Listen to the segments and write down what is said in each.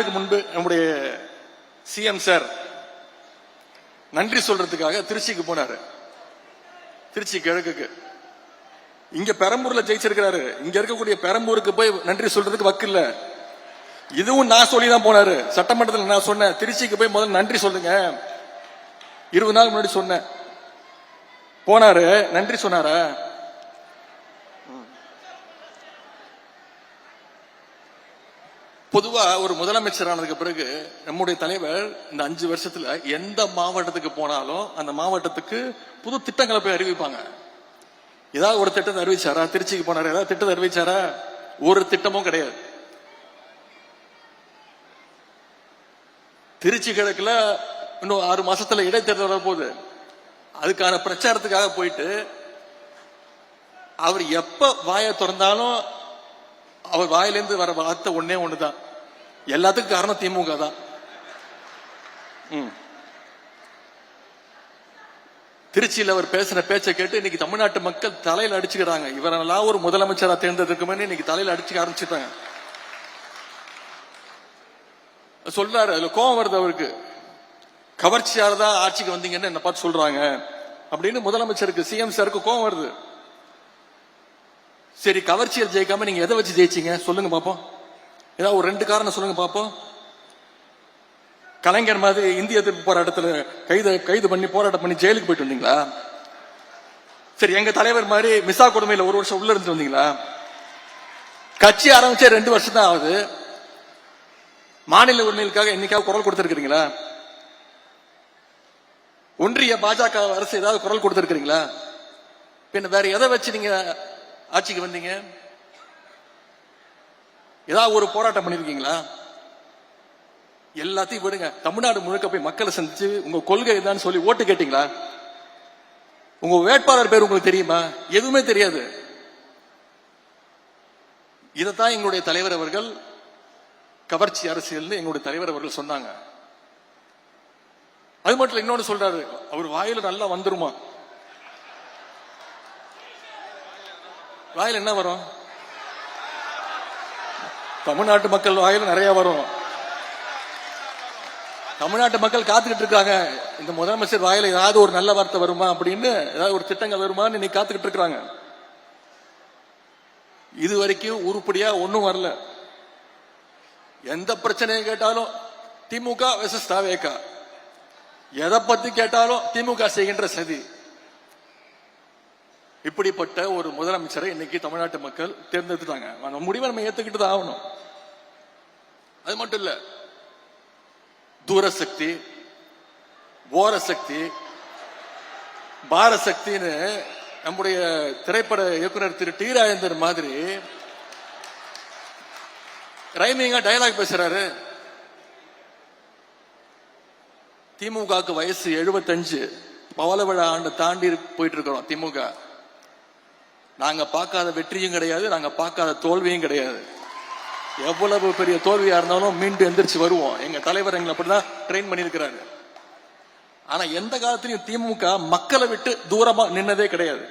நாளுக்கு முன்பு நம்முடைய சிஎம் சார் நன்றி சொல்றதுக்காக திருச்சிக்கு போனாரு. திருச்சி கிழக்குக்கு. இங்க பெரம்பூர்ல ஜெயிச்சிருக்கிறாரு. இங்க இருக்கக்கூடிய பெரம்பூருக்கு போய் நன்றி சொல்றதுக்கு வக்கு இல்ல. இதுவும் நான் சொல்லிதான் போனாரு. சட்டமன்றத்தில் நான் சொன்னேன், திருச்சிக்கு போய் முதல்ல நன்றி சொல்லுங்க. 20 நாள் முன்னாடி சொன்னேன். போனாரு, நன்றி சொன்னாரா? பொதுவா ஒரு முதலமைச்சர் ஆனதுக்கு பிறகு நம்முடைய தலைவர் இந்த 5 வருஷத்துல எந்த மாவட்டத்துக்கு போனாலும் அந்த மாவட்டத்துக்கு புது திட்டங்களை போய் அறிவிப்பாங்க. ஏதாவது ஒரு திட்டத்தை அறிவிச்சாரா? திருச்சிக்கு போனாரு, ஏதாவது திட்டத்தை அறிவிச்சாரா? ஒரு திட்டமும் கிடையாது. திருச்சி கிழக்குல இன்னும் 6 மாசத்துல இடைத்தேர்தல் வரப்போகுது. அதுக்கான பிரச்சாரத்துக்காக போயிட்டு அவர் எப்ப வாயை திறந்தாலும் அவர் வாயிலிருந்து வர வார்த்தை ஒன்னே ஒண்ணுதான், எல்லாத்துக்கும் காரணம் திமுக தான். திருச்சியில் அவர் பேசின பேச்சை கேட்டு இன்னைக்கு தமிழ்நாட்டு மக்கள் தலையில அடிச்சுக்கிறாங்க. இவரெல்லாம் ஒரு முதலமைச்சரா தேர்ந்தெடுக்குமே இன்னைக்கு தலையில அடிச்சுக்க ஆரம்பிச்சுட்டாங்க. சொல்றாரு, அதுல கோபம் வருது அவருக்கு. கவர்ச்சியால தான் ஆட்சிக்கு வந்தீங்கன்னு என்ன பார்த்து சொல்றாங்க அப்படின்னு முதலமைச்சருக்கு, சிஎம் சாருக்கு கோபம் வருது. சரி, கவர்ச்சியில் ஜெயிக்காம நீங்க எதை வச்சு ஜெயிச்சீங்க சொல்லுங்க பாப்போம். ஏதாவது ஒரு 2 காரணம் சொல்லுங்க பாப்போம். கலைஞர் மாதிரி இந்திய எதிர்ப்பு போராட்டத்தில் கைது பண்ணி போராட்டம் பண்ணி ஜெயிலுக்கு போயிட்டு வந்தீங்களா? சரி, எங்க தலைவர் மாதிரி மிசா கொடுமையில 1 வருஷம் உள்ள இருந்து வந்தீங்களா? கட்சி ஆரம்பிச்சே 2 வருஷம் தான் ஆகுது. மாநில உரிமைகளுக்காக என்னைக்காவது குரல் கொடுத்திருக்கிறீங்களா? ஒன்றிய பாஜக அரசு ஏதாவது குரல் கொடுத்திருக்கிறீங்களா? பின்ன வேற எதை வச்சு நீங்க ஆட்சிக்கு வந்தீங்க? ஏதாவது ஒரு போராட்டம் பண்ணிருக்கீங்களா? எல்லாத்தையும் விடுங்க. தமிழ்நாடு முழுக்க போய் மக்களை சந்திச்சு உங்க கொள்கை தான் சொல்லி ஓட்டு கேட்டீங்களா? உங்க வேட்பாளர் பேர் உங்களுக்கு தெரியுமா? எதுவுமே தெரியாது. இதைத்தான் எங்களுடைய தலைவர் அவர்கள் கவர்ச்சி அரசியல் எங்களுடைய தலைவர் அவர்கள் சொன்னாங்க. அது மட்டும் இல்ல, இன்னொன்னு சொல்றாரு, அவர் வாயில நல்லா வந்துருமா? வாயில என்ன வரும்? தமிழ்நாட்டு மக்கள் வாயில நிறைய வரும். தமிழ்நாட்டு மக்கள் காத்துக்கிட்டு இருக்காங்க, இந்த முதலமைச்சர் வாயில ஏதாவது ஒரு நல்ல வார்த்தை வருமா அப்படின்னு, ஏதாவது ஒரு திட்டங்கள் வருமான்னு இன்னைக்கு காத்துக்கிட்டு இருக்காங்க. இது வரைக்கும் உருப்படியா ஒன்னும் வரல. எந்த பிரச்சனையை கேட்டாலும் திமுக வெர்சஸ் தாவேகா, எதை பத்தி கேட்டாலும் திமுக செய்கின்ற சதி. இப்படிப்பட்ட ஒரு முதலமைச்சரை இன்னைக்கு தமிழ்நாட்டு மக்கள் தேர்ந்தெடுத்துட்டாங்க. அந்த முடிவை நம்ம ஏத்துக்கிட்டு தான் ஆகணும். அது மட்டும் இல்ல, தூரசக்தி, ஓரசக்தி, பாரசக்தின்னு நம்முடைய திரைப்பட இயக்குனர் திரு டி ராஜேந்தர் மாதிரி ரைமிங்கா டயலாக் பேசுறாரு. திமுகவுக்கு வயசு 75, பவள விழா ஆண்டு தாண்டி போயிட்டு இருக்கிறோம். திமுக நாங்க பார்க்காத வெற்றியும் கிடையாது, நாங்க பார்க்காத தோல்வியும் கிடையாது. எவ்வளவு பெரிய தோல்வியா இருந்தாலும் மீண்டும் எந்திரிச்சு வருவோம். எங்க தலைவர் எங்களை அப்படிதான் ட்ரெயின் பண்ணிருக்கிறாரு. ஆனா எந்த காலத்திலையும் திமுக மக்களை விட்டு தூரமா நின்னதே கிடையாது.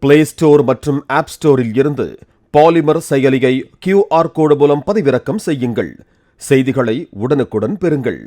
பிளே ஸ்டோர் மற்றும் ஆப் ஸ்டோரில் இருந்து பாலிமர் செயலியை QR கோடு மூலம் பதிவிறக்கம் செய்யுங்கள். செய்திகளை உடனுக்குடன் பெறுங்கள்.